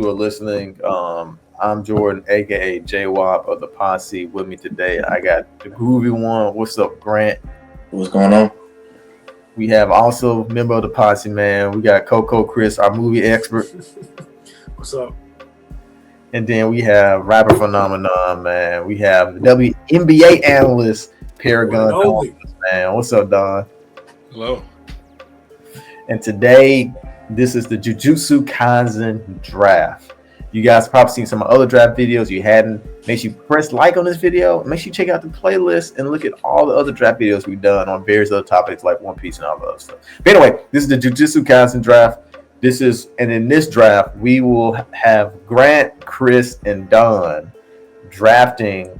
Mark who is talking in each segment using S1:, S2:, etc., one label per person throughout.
S1: you are listening. I'm Jordan, aka J-Wop of the Posse. With me today, I got the groovy one. What's up, Grant?
S2: What's going on?
S1: We have also member of the Posse, man. We got Kris, our movie expert.
S3: What's up?
S1: And then we have rapper phenomenon, man. We have WNBA analyst Paragon Don, man. What's up, Don?
S4: Hello.
S1: And today, this is the Jujutsu Kaisen draft. You guys probably seen some other draft videos. You hadn't, make sure you press like on this video. Make sure you check out the playlist and look at all the other draft videos we've done on various other topics like One Piece and all the other stuff. But anyway, this is the Jujutsu Kaisen draft. And in this draft, we will have Grant, Kris, and Don drafting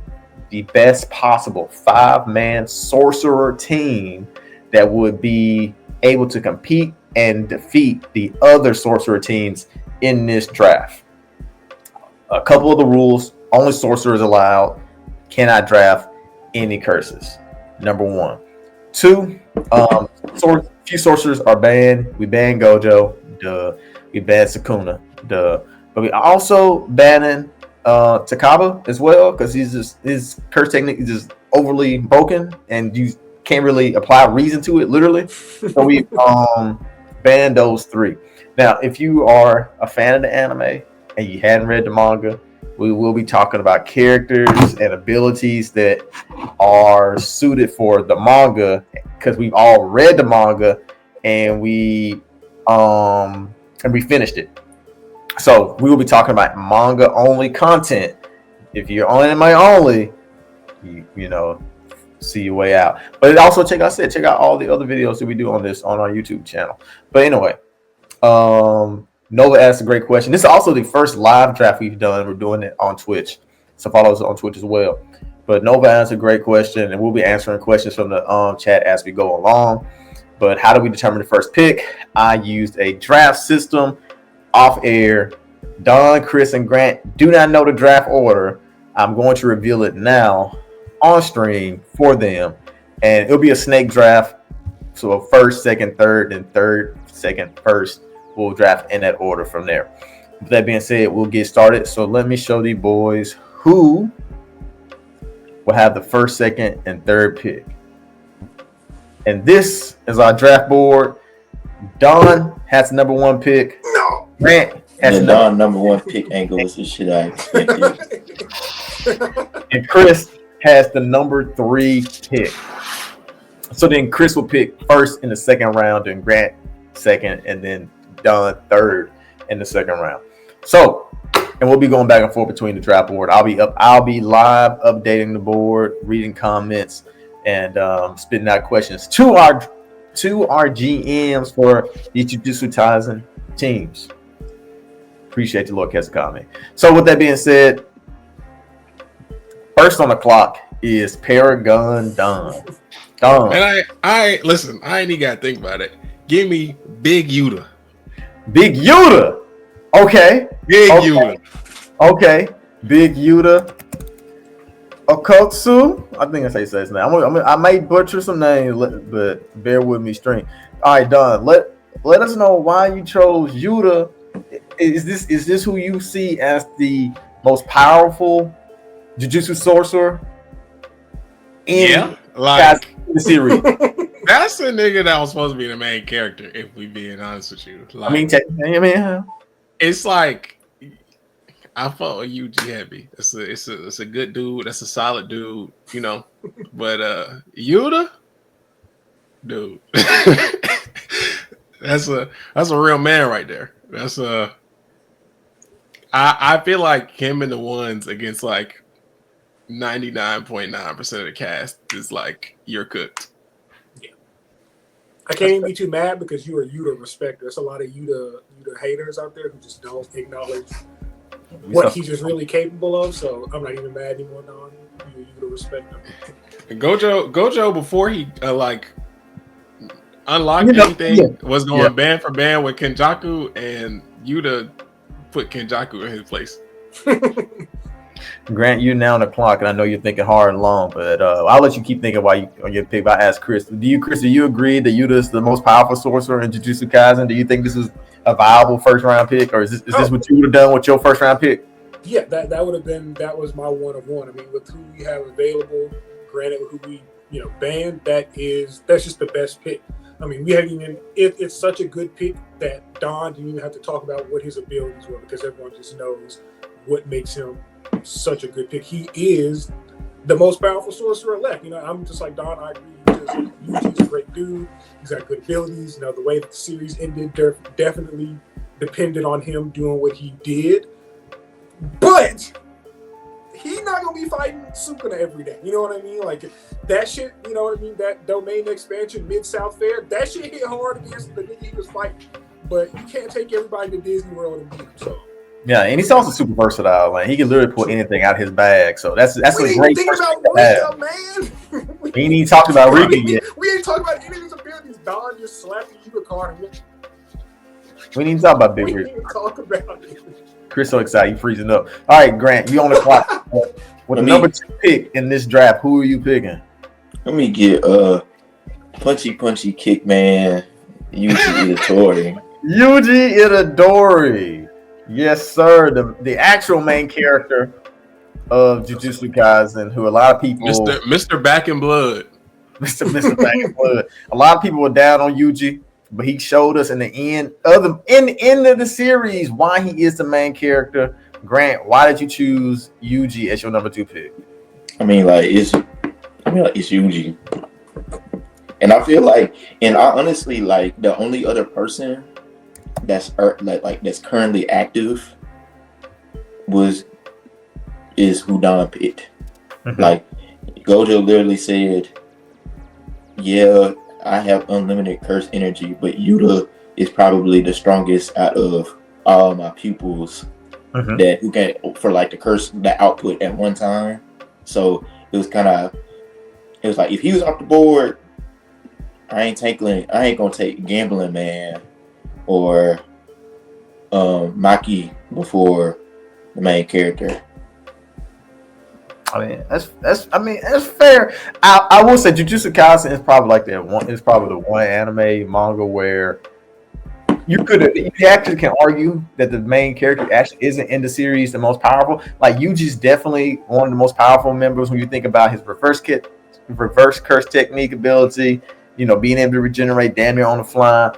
S1: the best possible 5-man sorcerer team that would be able to compete and defeat the other sorcerer teams in this draft. A couple of the rules: only sorcerers allowed, cannot draft any curses. Number 1. 2, few sorcerers are banned. We banned Gojo, duh. We banned Sukuna, duh. But we also banning Takaba as well, because his curse technique is just overly broken and you can't really apply reason to it, literally. So we banned those 3. Now, if you are a fan of the anime and you hadn't read the manga, we will be talking about characters and abilities that are suited for the manga, because we've all read the manga and we finished it. So we will be talking about manga only content. If you're on anime only, you know, see your way out. But also check out all the other videos that we do on our YouTube channel. But anyway, Nova asked a great question. This is also the first live draft we've done. We're doing it on Twitch, so follow us on Twitch as well. But Nova asked a great question, and we'll be answering questions from the chat as we go along. But how do we determine the first pick? I used a draft system off air. Don, Kris, and Grant do not know the draft order. I'm going to reveal it now on stream for them, and it'll be a snake draft. So a first, second, third, and third, second, first. We'll draft in that order from there. With that being said, we'll get started. So let me show the boys who will have the first, second, and third pick. And this is our draft board. Don has the number 1 pick.
S3: No.
S1: Grant has
S2: the number 1 pick angle is the shit I expected.
S1: And Kris has the number 3 pick. So then Kris will pick first in the second round, and Grant second, and then Don third in the second round. So, and we'll be going back and forth between the draft board. I'll be live updating the board, reading comments, and spitting out questions to our GMs for the Jujutsu Kaisen teams. Appreciate the Lord Kesakami. So with that being said, first on the clock is Paragon Don.
S4: And I listen, I ain't even gotta think about it. Give me Big Yuta.
S1: Big Yuta. Okay.
S4: Yuta.
S1: Okay. Big Yuta. Okotsu. I think that's how you say his name. I might butcher some names, but bear with me, string. All right, Don. Let us know why you chose Yuta. Is this who you see as the most powerful Jujutsu sorcerer in the series?
S4: That's the nigga that was supposed to be the main character, if we being honest with you. Like, it's like I fuck with UG heavy. It's a good dude. That's a solid dude, you know. But Yuta, dude, that's a real man right there. That's I feel like him and the ones against like 99.9% of the cast is like you're cooked.
S3: I can't even be too mad because you're a Yuta respecter. There's a lot of Yuta haters out there who just don't acknowledge what he's just really capable of. So I'm not even mad anymore, Don. You're a Yuta respecter.
S4: And Gojo before he unlocked anything was going band for band with Kenjaku, and Yuta put Kenjaku in his place.
S1: Grant, you're now on the clock, and I know you're thinking hard and long, but I'll let you keep thinking while you on your pick. I ask Kris. Do you agree that Yuta is the most powerful sorcerer in Jujutsu Kaisen? Do you think this is a viable first round pick, or is this what you would have done with your first round pick?
S3: Yeah, that would have been was my one of one. I mean, with who we have available, granted who we banned, that's just the best pick. I mean, we haven't even. It's such a good pick that Don didn't even have to talk about what his abilities were because everyone just knows what makes him such a good pick. He is the most powerful sorcerer left. I'm just like Don. I agree. Yuji's a great dude. He's got good abilities. The way that the series ended definitely depended on him doing what he did. But he's not gonna be fighting Sukuna every day. You know what I mean? Like that shit. You know what I mean? That domain expansion Mid-South Fair. That shit hit hard against the nigga he was fighting. But you can't take everybody to Disney World and beat him. So. Yeah,
S1: and he's also super versatile. Like he can literally pull anything out of his bag. So that's a great.
S3: Think about Rika, man.
S1: We ain't even talked about Rika yet.
S3: We ain't talking about any of his abilities. Don just slapped you a card.
S1: We need to talk about Big Rika.
S3: We didn't talk about it.
S1: Kris so excited, you freezing up. All right, Grant, you on the clock. With the number 2 pick in this draft, who are you picking?
S2: Let me get punchy kick man, Yuji Itadori.
S1: Yuji Itadori. Yes, sir. The actual main character of Jujutsu Kaisen, who a lot of people
S4: Mr. Back in Blood.
S1: Mr. Back in Blood. A lot of people were down on Yuji, but he showed us in the end of the series why he is the main character. Grant, why did you choose Yuji as your number 2 pick?
S2: It's Yuji. And I feel like, and I honestly like the only other person that's currently active is who Don picked. Mm-hmm. Like Gojo literally said, yeah, I have unlimited curse energy, but Yuta is probably the strongest out of all my pupils that who can for like the curse the output at one time. So it was like if he was off the board, I ain't gonna take Gambling Man or Maki before the main character.
S1: That's fair. I will say Jujutsu Kaisen is probably like that one. It's probably the one anime manga where you actually can argue that the main character actually isn't in the series the most powerful. Like Yuji's definitely one of the most powerful members when you think about his reverse curse technique ability. Being able to regenerate damn near on the fly.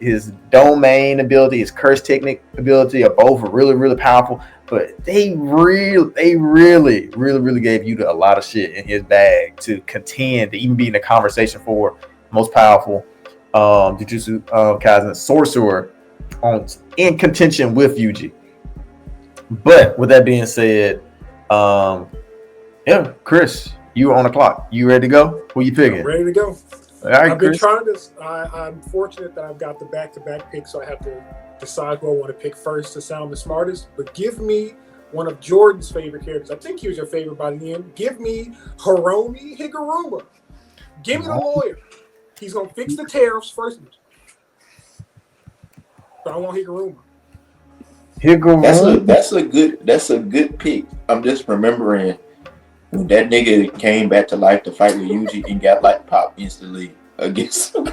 S1: His domain ability, his curse technique ability are both really, really powerful. But they really gave Yuta a lot of shit in his bag to contend, to even be in the conversation for most powerful Jujutsu Kaisen sorcerer in contention with Yuji. But with that being said, Kris, you are on the clock. You ready to go? Who you picking?
S3: I'm ready to go.
S1: All right,
S3: I've been
S1: Kris.
S3: trying to. I'm fortunate that I've got the back-to-back picks, so I have to decide who I want to pick first to sound the smartest. But give me one of Jordan's favorite characters. I think he was your favorite by the end. Give me Hiromi Higuruma. Give me the lawyer. He's gonna fix the tariffs first. But I want Higuruma.
S2: That's a good pick. I'm just remembering when that nigga came back to life to fight with Yuji and got like popped instantly against him.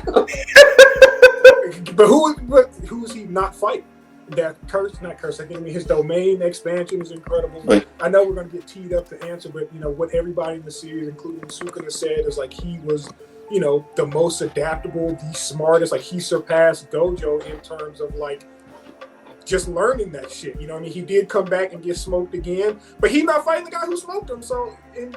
S3: But who is he not fighting? That not curse. I mean, his domain expansion is incredible.
S2: But
S3: I know we're gonna get teed up to answer, but what everybody in the series, including Sukuna, said is like he was, the most adaptable, the smartest. Like he surpassed Gojo in terms of like just learning that shit. He did come back and get smoked again, but he's not fighting the guy who smoked him. So in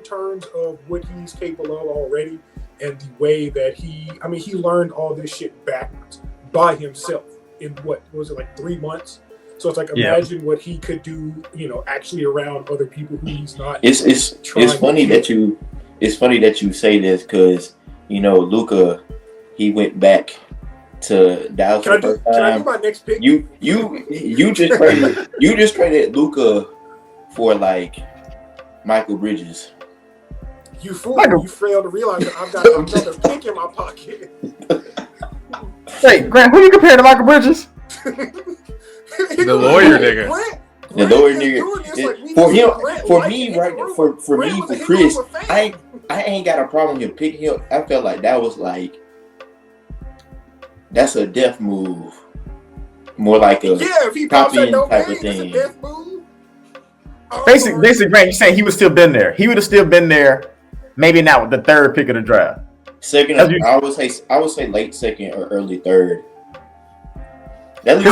S3: terms of what he's capable of already and the way that he learned all this shit backwards by himself in what was it, like 3 months? So it's like, imagine what he could do, actually around other people who he's not.
S2: It's funny that you say this because, Luca, he went back to Dallas for the first time.
S3: Can I do my next pick?
S2: You just traded Luca for like Michael Bridges.
S3: You fool! You failed to realize that I've got another pick in my pocket.
S1: Hey, Grant, who you comparing to Michael Bridges?
S4: The lawyer nigga.
S2: The lower nigga for Kris, I ain't got a problem with picking him. I felt like that was like that's a death move. More like a
S3: if he pops that dope
S2: type of
S3: it's
S2: thing.
S3: a death move.
S1: Basically, Grant, you're saying he would still been there. He would have still been there. Maybe not with the third pick of the draft.
S2: Second, I would say late second or early third. That's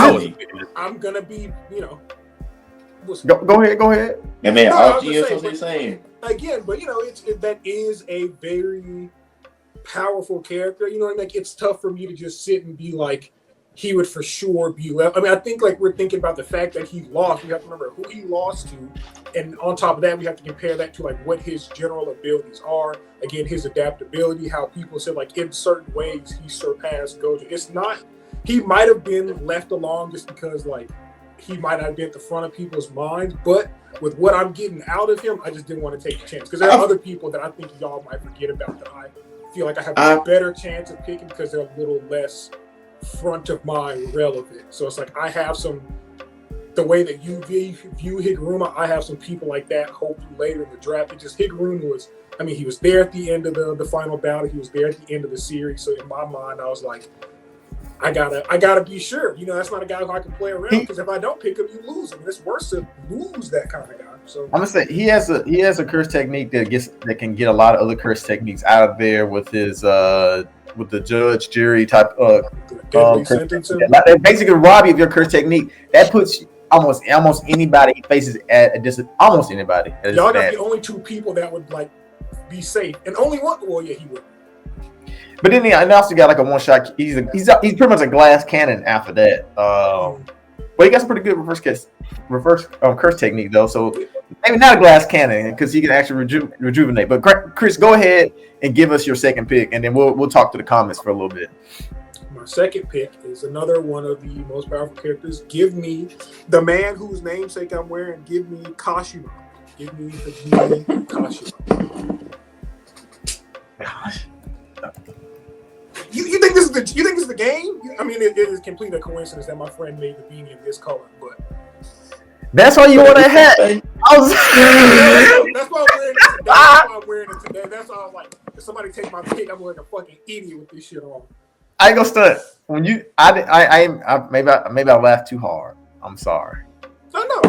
S3: I'm gonna be,
S1: Go ahead.
S2: I mean, all GMs are the same.
S3: Again, but that is a very powerful character. You know what I mean? Like, it's tough for me to just sit and be like, he would for sure be left. I mean, I think like we're thinking about the fact that he lost. We have to remember who he lost to, and on top of that, we have to compare that to like what his general abilities are. Again, his adaptability. How people said like in certain ways he surpassed Gojo. It's not. He might have been left along just because like he might not be at the front of people's minds, but with what I'm getting out of him, I just didn't want to take a chance because there are other people that I think y'all might forget about that I feel like I have a better chance of picking because they're a little less front of mind relevant. So it's like I have the way that you view Higuruma, I have some people like that hopefully later in the draft. It just Higuruma was, I mean, he was there at the end of the final battle, he was there at the end of the series. So in my mind, I was like, I gotta be sure. That's not a guy who I can play around because if I don't pick him, you lose him. It's worse to lose that kind of guy. So
S1: I'm gonna say he has a curse technique that can get a lot of other curse techniques out of there with his with the judge jury type they basically rob you of your curse technique. That puts almost anybody he faces at almost anybody.
S3: Y'all got the only two people that would like be safe, and only one. Well, yeah, he would.
S1: But then he also got like a one shot. He's pretty much a glass cannon after that. But he got some pretty good reverse curse technique though. So maybe not a glass cannon because he can actually rejuvenate. But Kris, go ahead and give us your second pick, and then we'll talk to the comments for a little bit.
S3: My second pick is another one of the most powerful characters. Give me the man whose namesake I'm wearing. Give me Kashima. Give me Kashima.
S1: Gosh.
S3: You think this is the game? I mean, it is complete a coincidence that my friend made the beanie in this color, but
S1: that's why you want a hat.
S3: That's why I'm wearing it today. That's why I was like, if somebody take my pick, I'm like a fucking idiot with this shit on.
S1: I ain't gonna stunt. When maybe I laughed too hard. I'm sorry.
S3: No.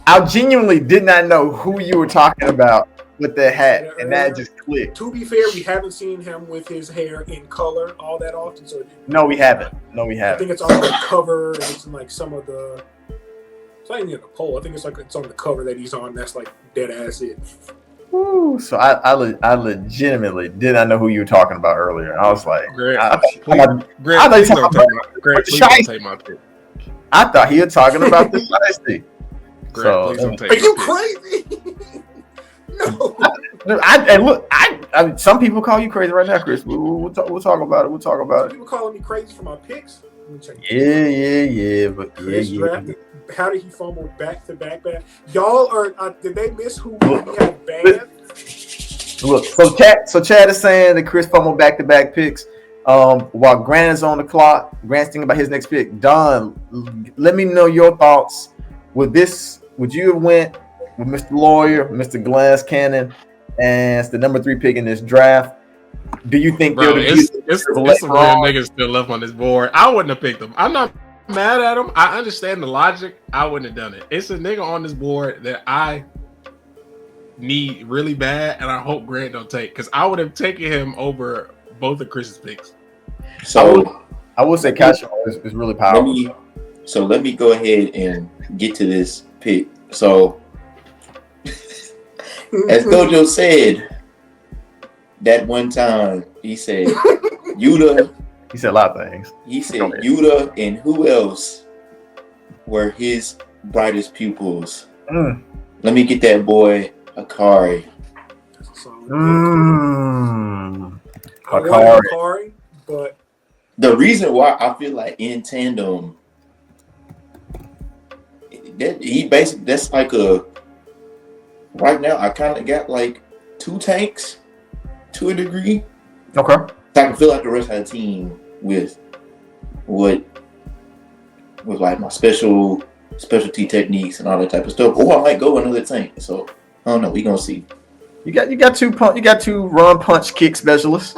S1: I genuinely did not know who you were talking about with the hat, and that just clicked.
S3: To be fair, we haven't seen him with his hair in color all that often. So
S1: no, we haven't.
S3: I think it's on the cover, and it's in like some of the. It's not even in the poll. I think it's on the cover that he's on. That's like dead ass it.
S1: Woo. So I legitimately did not know who you were talking about earlier. I was like, I thought he was talking about the dynasty.
S3: So, are you crazy? No.
S1: Some people call you crazy right now, Kris. We'll talk about it. Some
S3: people calling me crazy for my picks.
S1: Yeah. But
S3: Kris drafted. How did he fumble back to back? Y'all are. Did they miss who he had banned?
S1: Look. So Chad is saying that Kris fumbled back to back picks. While Grant is on the clock, Grant's thinking about his next pick. Don, let me know your thoughts. Would you have went with Mr. Lawyer, Mr. Glass Cannon, as the number 3 pick in this draft? Do you think
S4: it's some real niggas still left on this board? I wouldn't have picked them. I'm not mad at him. I understand the logic. I wouldn't have done it. It's a nigga on this board that I need really bad, and I hope Grant don't take, because I would have taken him over both of Kris's picks.
S2: So
S1: I would say Kashima is really powerful.
S2: Let me go ahead and get to this pick. So, as Gojo said, that one time he said Yuta.
S1: He said a lot of things.
S2: He said Yuta and who else were his brightest pupils? Let me get that boy Akari.
S3: Akari, but
S2: the reason why I feel like in tandem. That's like right now I kind of got like 2 tanks to a degree.
S1: Okay.
S2: So I can feel like the rest of the team with like my special specialty techniques and all that type of stuff, or I might go another tank. So I don't know. We gonna see.
S1: You got two run punch kick specialists.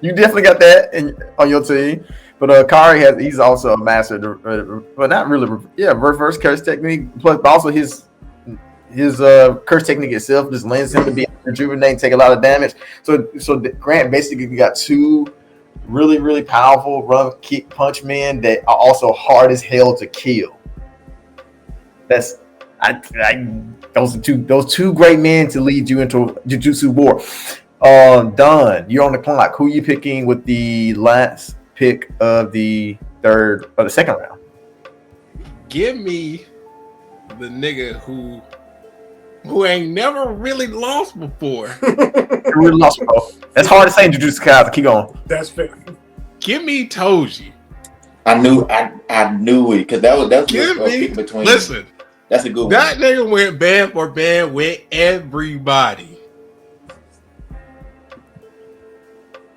S1: You definitely got that on your team. But Kari he's also a master, but not really. Yeah, reverse curse technique. Plus, also his curse technique itself just lends him to be rejuvenate, take a lot of damage. So Grant basically got two really, really powerful run kick punch men that are also hard as hell to kill. Those two great men to lead you into Jujutsu war. Don, you're on the clock. Who are you picking with the last pick of the second round?
S4: Give me the nigga who ain't never really lost before.
S1: Really lost, bro. That's hard to say in Jujutsu Kaisen. Keep going.
S3: That's fair.
S4: Give me Toji.
S2: I knew it because that was
S4: Give me
S2: between.
S4: Listen,
S2: that's a good one.
S4: That nigga went band for band with everybody.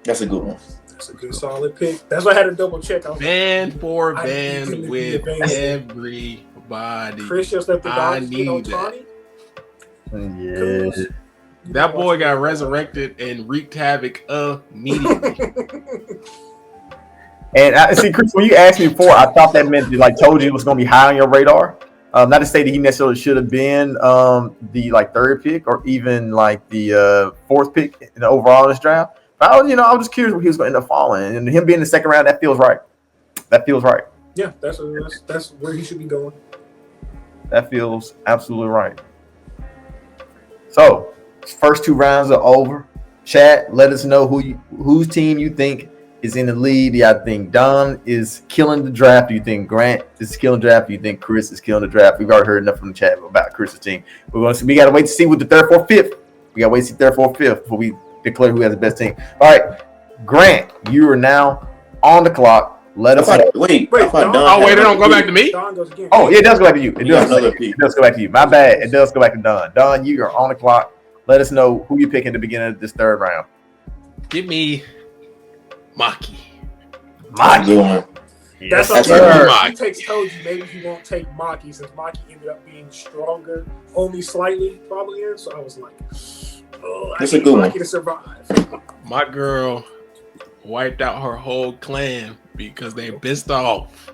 S2: That's a good one.
S3: That's a good solid pick. That's why I had to double check.
S4: Band for band with everybody.
S3: Kris just left the
S4: I
S3: dogs
S4: need
S3: on
S4: that.
S3: Tawny.
S1: Yeah.
S4: That boy got resurrected and wreaked havoc immediately.
S1: And I see, Kris, when you asked me before, I thought that meant that, Toji was going to be high on your radar. Not to say that he necessarily should have been the third pick or even the fourth pick in the overall in this draft. But I was just curious where he was going to end up falling, and him being in the second round, that feels right.
S3: Yeah, that's where he should be going.
S1: That feels absolutely right. So, first two rounds are over. Chat, let us know whose team you think is in the lead. Do you think Don is killing the draft? Do you think Grant is killing the draft? Do you think Kris is killing the draft? We've already heard enough from the chat about Chris's team. We got to wait to see what the third, fourth, fifth. We got to wait to see third, fourth, fifth before we declare who has the best team. All right, Grant, you are now on the clock. Let us know.
S2: Wait.
S4: Oh, wait, it don't go back to me?
S3: Don goes again.
S1: Oh, yeah, it does go back to you. It does go back to you. My bad. It does go back to Don. Don, you are on the clock. Let us know who you pick at the beginning of this third round.
S4: Give me Maki.
S3: That's
S2: what
S3: he takes Toji. Maybe he won't take Maki since Maki ended up being stronger, only slightly probably. So I was like,
S2: that's a good
S3: Maki
S2: one
S3: to survive.
S4: My girl wiped out her whole clan because they pissed off.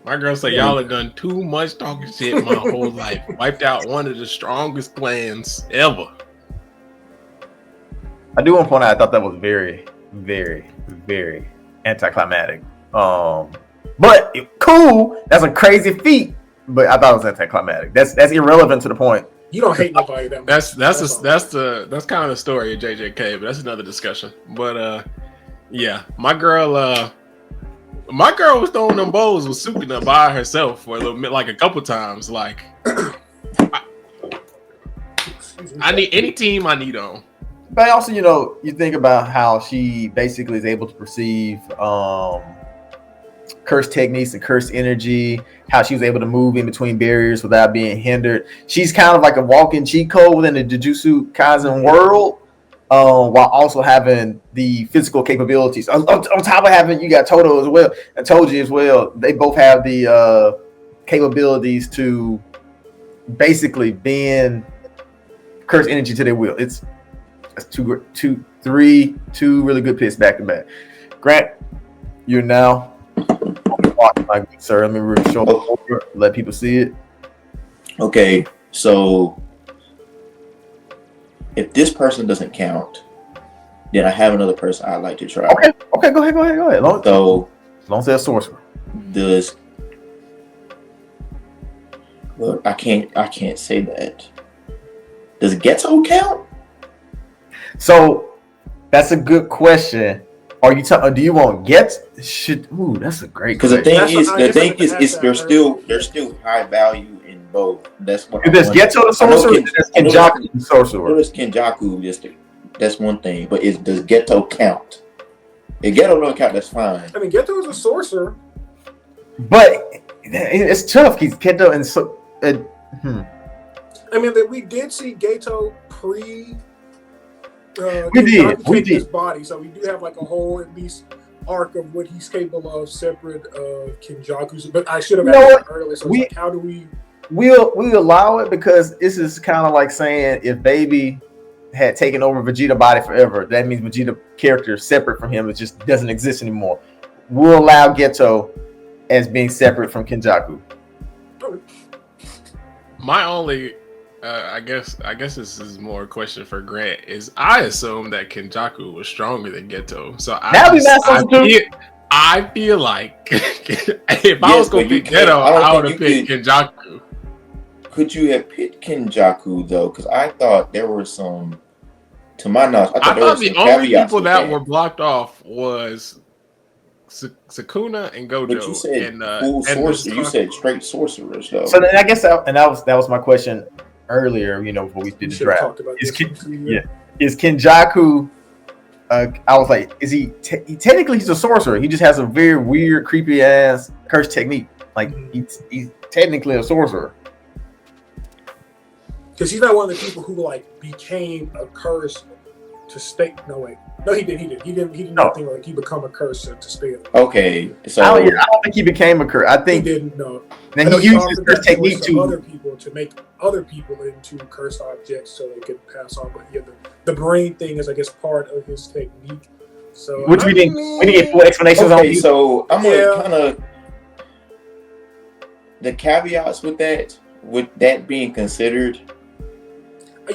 S4: My girl said, y'all have done too much talking shit my whole life. Wiped out one of the strongest clans ever.
S1: I do want to point out, I thought that was very, very, very anticlimactic. But cool. That's a crazy feat. But I thought it was anticlimactic. That's irrelevant to the point.
S3: You don't hate nobody that much.
S4: That's kind of the story of JJK, but that's another discussion. But yeah, my girl was throwing them bowls with Sukuna by herself for a little bit, a couple times. I need any team I need on.
S1: But also, you think about how she basically is able to perceive curse techniques and curse energy, how she was able to move in between barriers without being hindered. She's kind of like a walking cheat code within the Jujutsu Kaisen world, while also having the physical capabilities. On top of having, you got Toto as well and Toji as well. They both have the capabilities to basically bend curse energy to their will. That's two really good picks back to back. Grant, you're now on the clock, my good sir. Let me show over, let people see it.
S2: Okay, so if this person doesn't count, then I have another person I'd like to try.
S1: Okay, go ahead. As long as they're a sorcerer.
S2: Well, I can't say that. Does Geto count?
S1: So that's a good question. Are you do you want Ooh, that's a great question.
S2: Because the thing is there's still high value in both. That's what.
S1: There's Geto the sorcerer. There's Kenjaku the sorcerer.
S2: There's Kenjaku. That's one thing. But does Geto count? If Geto don't count, that's fine.
S3: I mean, Geto is a sorcerer.
S1: But it's tough. He's Geto and so.
S3: I mean, we did see Geto pre.
S1: We did.
S3: His body, so we do have a whole at least arc of what he's capable of separate of Kenjaku's. But I should have asked that earlier. So it's like, how do we?
S1: We allow it because this is kind of like saying if Baby had taken over Vegeta body forever, that means Vegeta character separate from him, it just doesn't exist anymore. We'll allow Geto as being separate from Kenjaku.
S4: My only, I guess this is more a question for Grant. Is I assume that Kenjaku was stronger than Geto, so I feel like if I was going to pick Geto, I would have picked Kenjaku.
S2: Could you have picked Kenjaku though? Because I thought there were some, to my knowledge, I thought the only people that were
S4: blocked off was Sukuna and Gojo.
S2: But you said full sorcerer. You said straight sorcerers though.
S1: So then I guess that was my question earlier. Before we did the draft. Is Kenjaku? I was like, is he? Technically, he's a sorcerer. He just has a very weird, creepy ass curse technique. Like he's technically a sorcerer.
S3: Because he's not one of the people who like became a curse to stay. No, wait. No, he did. He did nothing like he become a curse to stay.
S2: Okay, so
S1: I don't think he became a curse. I think
S3: he didn't. No.
S1: Then he used his curse technique to
S3: other people to make other people into cursed objects so they could pass on. But yeah, the brain thing is, I guess, part of his technique. So
S1: which we didn't get full explanations on.
S2: So I'm gonna kind of the caveats with that being considered.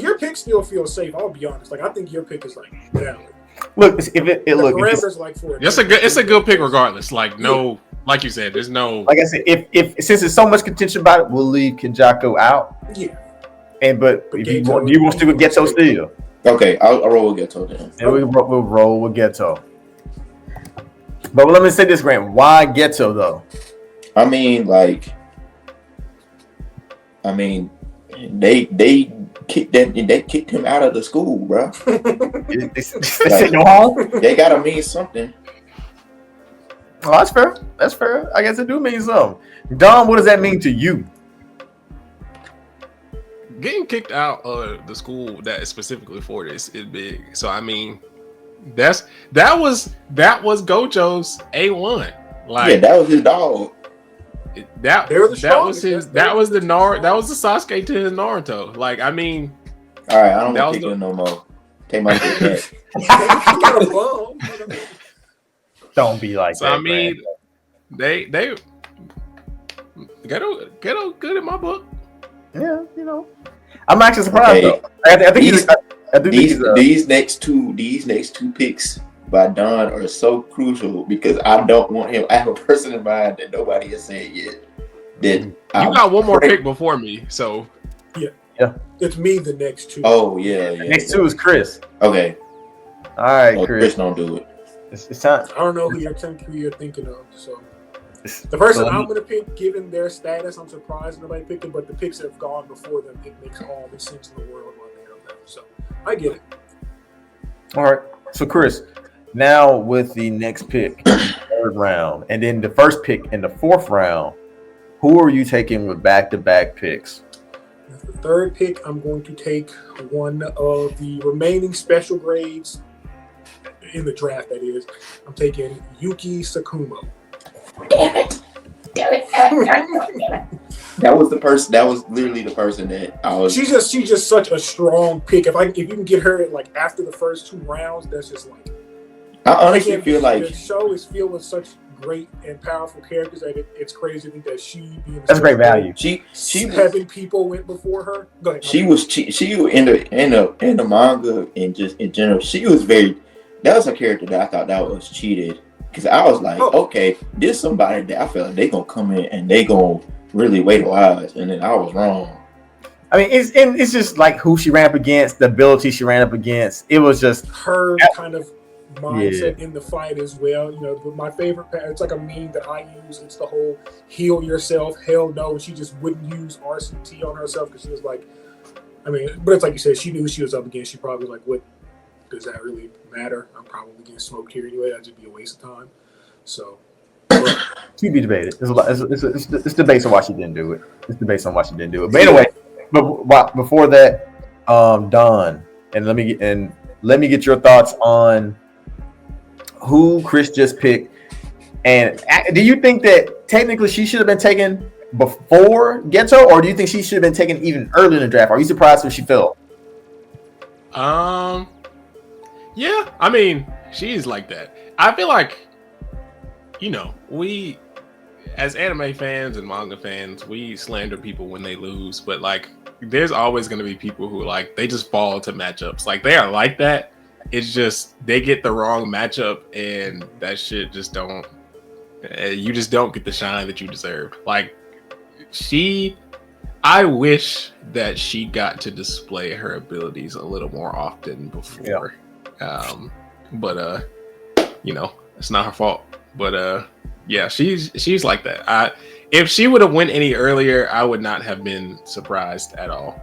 S3: Your pick still feels safe. I'll be honest. Like I think your pick is like valid.
S1: Look, parameters
S3: like for
S4: it's a good pick regardless. Like like you said, there's no.
S1: Like I said, if since there's so much contention about it, we'll leave Kenjaku out.
S3: Yeah.
S1: But if you want to get Geto still.
S2: Okay, I'll roll with Geto then.
S1: And we'll roll with Geto. But let me say this, Grant. Why Geto though?
S2: I mean, they kicked him out of the school, bro. They gotta mean something.
S1: Well, that's fair. I guess it do mean something. Don, what does that mean to you?
S4: Getting kicked out of the school that is specifically for this is big. So I mean, that was Gojo's A1. Like
S2: that was his dog.
S4: That was the Sasuke to his Naruto. Like I mean,
S2: all right, I don't want to pick him no more. Take my pick back.
S1: Don't be like
S4: so
S1: that.
S4: I mean, they Geto good in my book.
S1: Yeah, I'm actually surprised. Okay. I think
S2: these next two picks by Don are so crucial because I don't want him. I have a person in mind that nobody has said yet. That
S4: you got one more pick before me, so
S1: yeah,
S3: it's me. The next two.
S2: Oh yeah.
S1: Next two is Kris.
S2: Okay.
S1: All right,
S2: Kris, don't do it.
S1: It's time.
S3: I don't know who you're thinking of. So the person I'm going to pick, given their status, I'm surprised nobody picked them. But the picks that have gone before them, it makes all the sense in the world why they have them. So I get it.
S1: All right. So Kris, now with the next pick, third round, and then the first pick in the fourth round, who are you taking with back-to-back picks?
S3: With the third pick, I'm going to take one of the remaining special grades in the draft. That is, I'm taking Yuki Tsukumo.
S2: Damn it! That was the person. That was literally the person that I was.
S3: She's just such a strong pick. If you can get her like after the first two rounds, that's just like.
S2: I honestly feel like
S3: the show is filled with such great and powerful characters that it's crazy to think that she being
S1: that's great value.
S2: She
S3: having people went before her. Go ahead.
S2: She was in the manga and just in general. She was very. That was a character that I thought that was cheated because I was like, okay, this somebody that I felt like they gonna come in and they gonna really wait a while, and then I was wrong.
S1: I mean, it's just like who she ran up against, the ability she ran up against. It was just
S3: her kind of mindset in the fight as well. My favorite, it's like a meme that I use. It's the whole heal yourself. Hell no, she just wouldn't use RCT on herself because she was like, I mean, but it's like you said, she knew she was up against. She probably was like, what does that really matter? I'm probably getting smoked here anyway. That'd just be a waste of time. So
S1: to be debated. It's the base on why she didn't do it. It's the base on why she didn't do it. But anyway, but before that, Don, and let me get your thoughts on who Kris just picked. And do you think that technically she should have been taken before Ghetto, or do you think she should have been taken even earlier in the draft? Are you surprised when she fell?
S4: Yeah, I mean, she's like that. I feel like, we as anime fans and manga fans, we slander people when they lose, but like there's always going to be people who like they just fall to matchups. Like they are like that. It's just they get the wrong matchup and that shit just don't. You just don't get the shine that you deserve. Like I wish that she got to display her abilities a little more often before. Yeah. But it's not her fault. But yeah, she's like that. If she would have went any earlier, I would not have been surprised at all.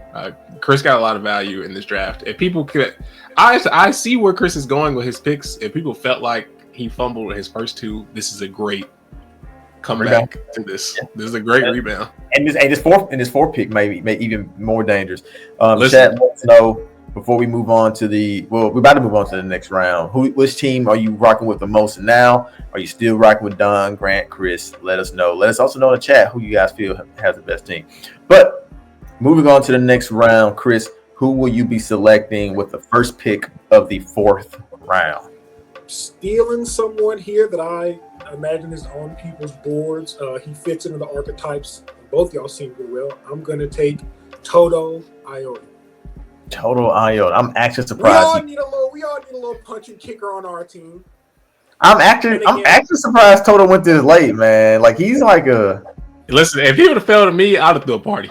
S4: Kris got a lot of value in this draft. If people could, I see where Kris is going with his picks. If people felt like he fumbled his first two, this is a great comeback to this. Yeah. This is a great rebound. And
S1: this fourth pick may even more dangerous. Chad, let us know before we move on to we're about to move on to the next round. Which team are you rocking with the most now? Are you still rocking with Don, Grant, Kris? Let us know. Let us also know in the chat who you guys feel has the best team. But moving on to the next round, Kris, who will you be selecting with the first pick of the fourth round?
S3: Stealing someone here that I imagine is on people's boards. He fits into the archetypes. Both y'all seem to well. I'm going to take Todo Iota.
S1: Total Iota. I'm actually surprised.
S3: We all need a little punch and kicker on our team.
S1: I'm actually surprised Toto went this late, man. Like he's like a.
S4: Listen, if he would have failed to me, I'd have threw a party.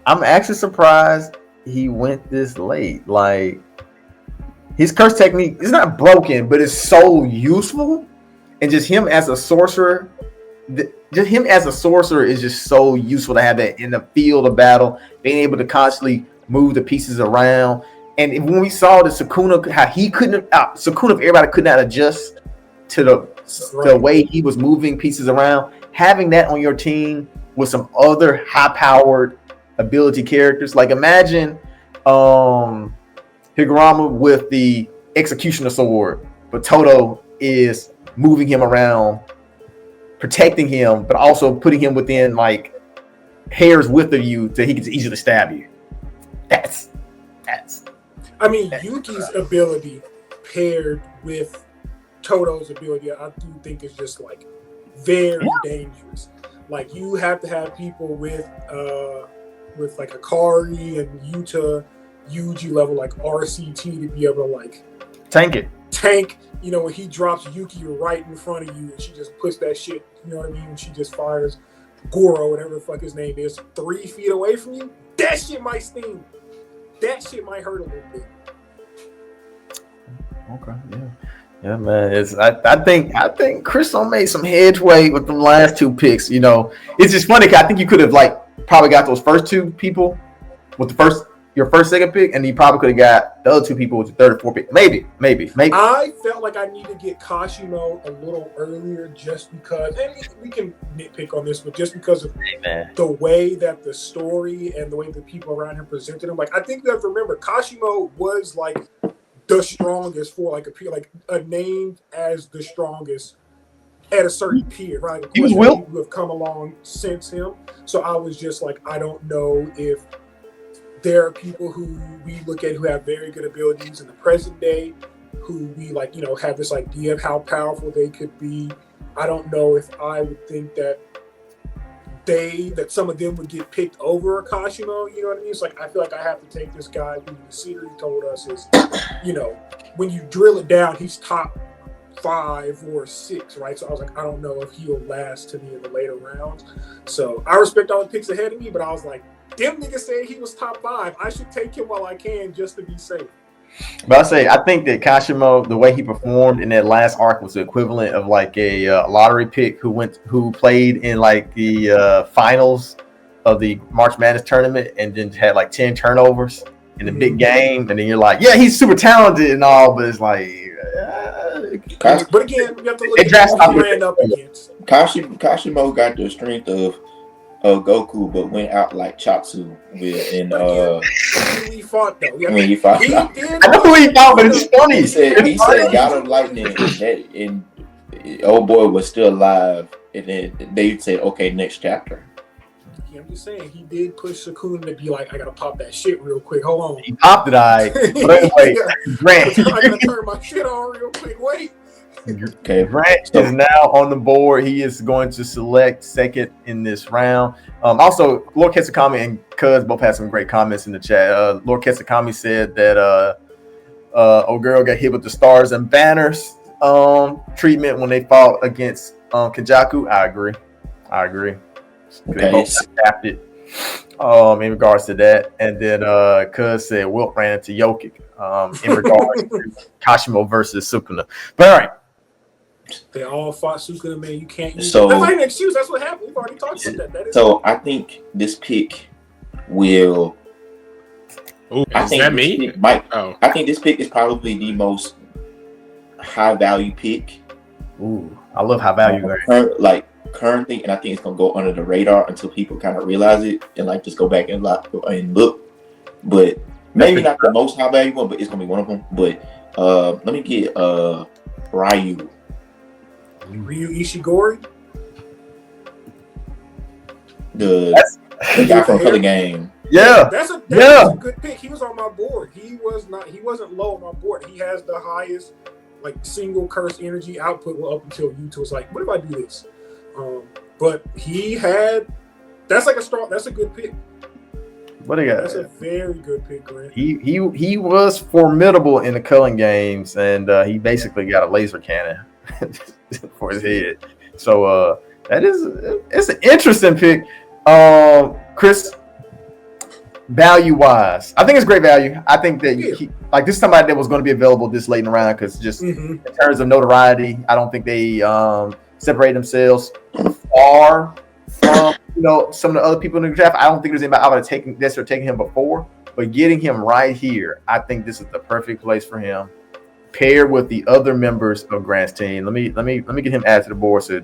S1: I'm actually surprised he went this late. Like his curse technique is not broken, but it's so useful, and just him as a sorcerer. Is just so useful to have that in the field of battle, being able to constantly move the pieces around. And when we saw the Sukuna, how he couldn't, Sukuna, everybody could not adjust to the way he was moving pieces around. Having that on your team with some other high-powered ability characters, like imagine Higurama with the Executioner Sword, but Toto is moving him around, protecting him, but also putting him within like hair's width of you so he can easily stab you.
S3: I mean, Yuki's ability paired with Toto's ability, I do think is just like very dangerous. Like you have to have people with like Akari and Yuta, Yuji level like RCT to be able to like
S1: tank.
S3: When he drops Yuki right in front of you and she just puts that shit, you know what I mean? She just fires Goro, whatever the fuck his name is, 3 feet away from you. That shit might sting. That shit might hurt a little bit.
S1: Okay, yeah, man. I think Kris made some headway with them last 2 picks. It's just funny because I think you could have like probably got those first 2 people with your first second pick, and you probably could have got the other 2 people with the third or fourth pick. Maybe.
S3: I felt like I need to get Kashimo a little earlier just because, and we can nitpick on this, but just because of the way that the story and the way the people around him presented him. Like, I think you have to remember, Kashimo was like the strongest for like a name as the strongest at a certain period, right? Of course, people who have come along since him. So I was just like, I don't know if there are people who we look at who have very good abilities in the present day, who we like, have this idea of how powerful they could be. I don't know if I would think that some of them would get picked over Kashimo, you know what I mean? It's like, I feel like I have to take this guy who the series told us is, when you drill it down, he's top 5 or 6, right? So I was like, I don't know if he'll last to me in the later rounds. So I respect all the picks ahead of me, but I was like, them niggas saying he was top 5. I should take him while I can just to be safe.
S1: But I think that Kashimo, the way he performed in that last arc was the equivalent of like a lottery pick who played in like the finals of the March Madness tournament and then had like 10 turnovers in the big game, and then you're like, yeah, he's super talented and all, but it's like.
S3: But again, you have to look at who he ran up against.
S2: Kashimo got the strength of Goku, but went out like Chapsu when
S3: he fought though. Yeah,
S2: when he fought.
S1: I know who he fought, but it's funny.
S2: He said God of Lightning, and old boy was still alive, and then they said, okay, next chapter.
S3: I'm just saying, he did push Sukuna to be like, I gotta pop that shit real quick. Hold on.
S1: He popped it, But anyway, Grant.
S3: I gotta turn my shit on real quick. Wait.
S1: Okay, Grant is now on the board. He is going to select second in this round. Also, Lord Kesakami and Cuz both had some great comments in the chat. Lord Kesakami said that old girl got hit with the stars and banners treatment when they fought against Kenjaku. I agree. They
S2: Okay.
S1: both adapted in regards to that. And then Cuz said Wilt ran into Yokic in regards to Kashimo versus Sukuna. But all right.
S3: They all fought Sukuna, man. You can't use
S2: So,
S3: that's not an excuse. That's what happened. We've already talked about that.
S2: So I think this pick will.
S4: Ooh, I think that me?
S2: I think this pick is probably the most high value pick.
S1: Ooh, I love high value.
S2: Currently, and I think it's gonna go under the radar until people kind of realize it and like just go back and look. But maybe not the most high value one, but it's gonna be one of them. But let me get Ryu
S3: Ishigori,
S2: the guy from Color Game.
S1: Yeah,
S3: that's a good pick. He was on my board. He wasn't low on my board. He has the highest like single curse energy output up until YouTube was like, what if I do this? But that's a good pick.
S1: What do you got?
S3: That's a very good pick, Grant.
S1: He was formidable in the Culling games, and he basically got a laser cannon for his head. So it's an interesting pick. Kris, value wise, I think it's great value. I think that this is somebody that was going to be available this late in the round because just in terms of notoriety, I don't think they separate themselves far from some of the other people in the draft. I don't think there's anybody I would have taken him before, but getting him right here, I think this is the perfect place for him. Paired with the other members of Grant's team. Let me get him added to the board so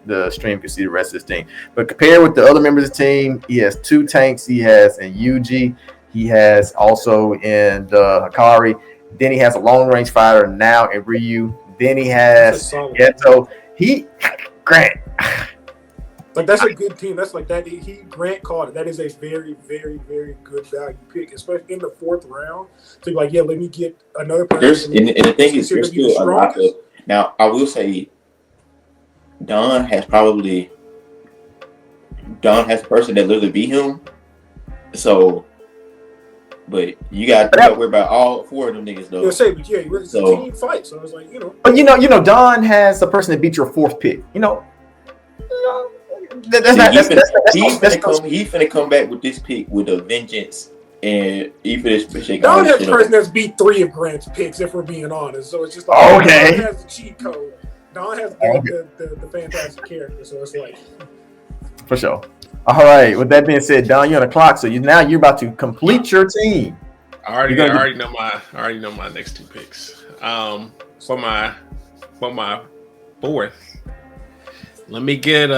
S1: the stream can see the rest of his team. But compared with the other members of the team, he has 2 tanks. He has in Yuji. He has also in Hikari. Then he has a long range fighter now in Ryu. Then he has Geto. Grant.
S3: Like that's a good team. That's like that. Grant called it. That is a very, very, very good value pick, especially in the 4th round. To be like, yeah, let me get another person.
S2: And the thing is, there's still a lot of. Now, I will say, Don has a person that literally beat him. So, but you got to worry about all 4 of them niggas though.
S3: It's a team fight. So it's like
S1: But Don has a person that beat your 4th pick.
S2: He's finna come back with this pick with a vengeance, and even this
S3: Don has a person that's beat 3 of Grant's picks, if we're being honest. So it's just like
S1: okay.
S3: Don has the cheat code. Don has the fantastic character. So it's like
S1: for sure. All right. With that being said, Don, you're on the clock, so you're about to complete your team.
S4: I already know my next 2 picks. For my 4th, let me get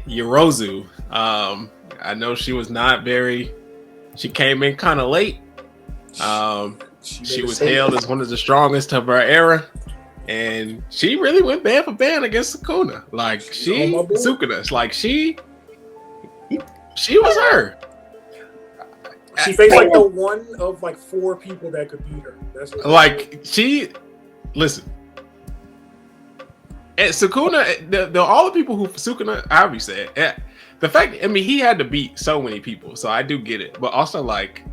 S4: Yorozu. I know she was not very. She came in kind of late. She was hailed as one of the strongest of her era, and she really went band for band against Sukuna. Like Sukuna, like she was her.
S3: She faced like the one of like 4 people that could beat her. That's what
S4: listen. And Sukuna, all the people who Sukuna, however you say it, the fact, he had to beat so many people, so I do get it. But also, like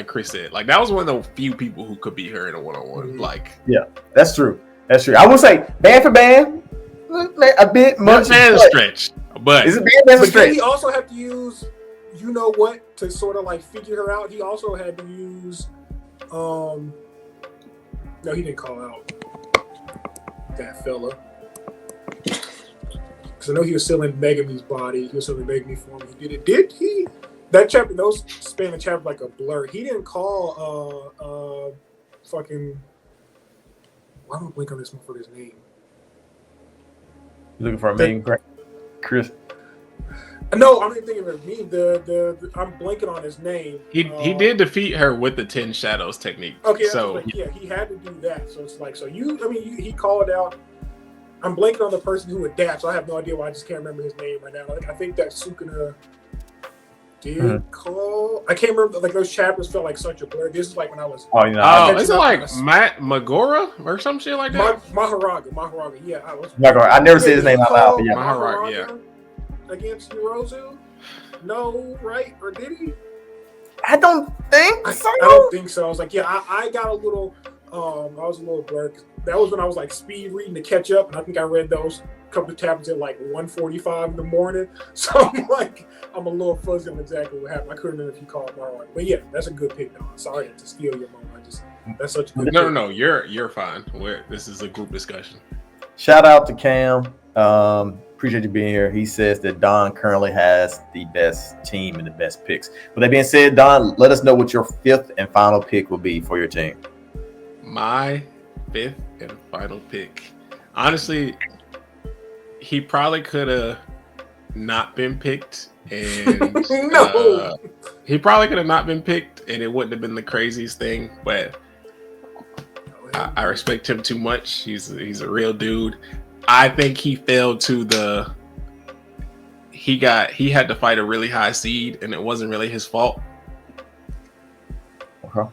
S4: Kris said, like that was one of the few people who could beat her in a one-on-one. Like,
S1: yeah, that's true. I will say, band for band, a bit much.
S4: Band is a stretch, but
S1: is it band a stretch?
S3: Then he also had to use, to sort of like figure her out. He also had to use, no, he didn't call out that fella, because I know he was still in Megami's body. He was still in Megami form. He did it. Did he? That chapter, those span the chapter like a blur. He didn't call fucking. Why don't I blink on this motherfucker's name?
S1: You looking for a main Kris?
S3: No, I'm thinking of me. I'm blanking on his name.
S4: He did defeat her with the 10 Shadows technique.
S3: Okay,
S4: so
S3: he had to do that. So it's like, he called out. I'm blanking on the person who adapts. So I have no idea why. I just can't remember his name right now. Like, I think that Sukuna did call. I can't remember. Like, those chapters felt like such a blur. This is like when I was.
S4: Oh, is it like Matt Magora or some shit like that?
S3: Maharaga. Yeah,
S1: I never said his name out loud. But yeah,
S3: Maharaga. Yeah. Against Yorozu? No, right? Or did he?
S1: I don't think so.
S3: I don't think so. I was like, I got a little. I was a little blurred. That was when I was like speed reading to catch up, and I think I read those couple of chapters at like 1:45 in the morning. So I'm a little fuzzy on exactly what happened. I couldn't remember if you called Marlon, but yeah, that's a good pick, Don. Sorry to steal your moment. That's such a good.
S4: No, you're fine. This is a group discussion.
S1: Shout out to Cam. Appreciate you being here. He says that Don currently has the best team and the best picks. With that being said, Don, let us know what your 5th and final pick will be for your team.
S4: My 5th and final pick. Honestly, he probably could have not been picked, and
S3: no,
S4: he probably could have not been picked, and it wouldn't have been the craziest thing. But I respect him too much. He's a real dude. I think he failed to he had to fight a really high seed, and it wasn't really his fault.
S1: Okay.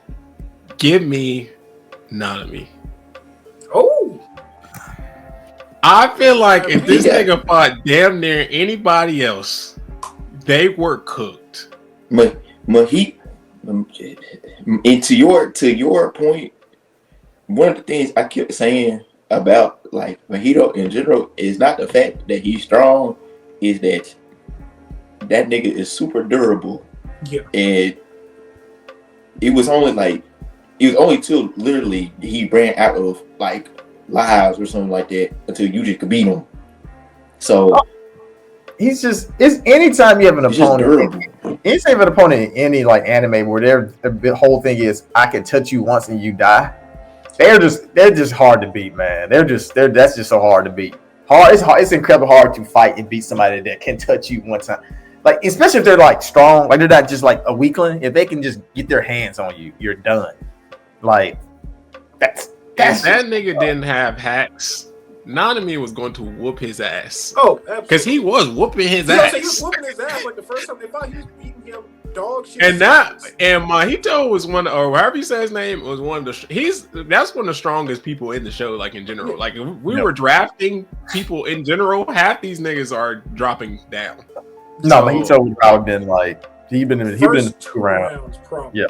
S4: Give me Nanami.
S3: Oh,
S4: I feel like if this nigga fought damn near anybody else, they were cooked.
S2: But he, and to your point, one of the things I kept saying about like Mahito in general is not the fact that he's strong, is that nigga is super durable.
S3: Yeah.
S2: And it was only till literally he ran out of like lives or something like that until Yuji could beat him. So
S1: it's anytime you have an opponent, anytime an opponent in any like anime where the whole thing is I can touch you once and you die. They're just hard to beat, man. That's just so hard to beat. It's incredibly hard to fight and beat somebody that can touch you one time. Like, especially if they're like strong, like they're not just like a weakling. If they can just get their hands on you, you're done. Like that's
S4: that nigga didn't have hacks. Nanami was going to whoop his ass.
S3: Oh, absolutely.
S4: Because he was whooping his ass.
S3: He was whooping his ass like the first time they fought. He was beating him dog shit.
S4: And Mahito was one, or however you say his name, was one of the. That's one of the strongest people in the show, like in general. Like if we were drafting people in general, half these niggas are dropping down.
S1: No, Mahito would probably been like he been in 2 rounds.
S3: Probably.
S1: Yeah.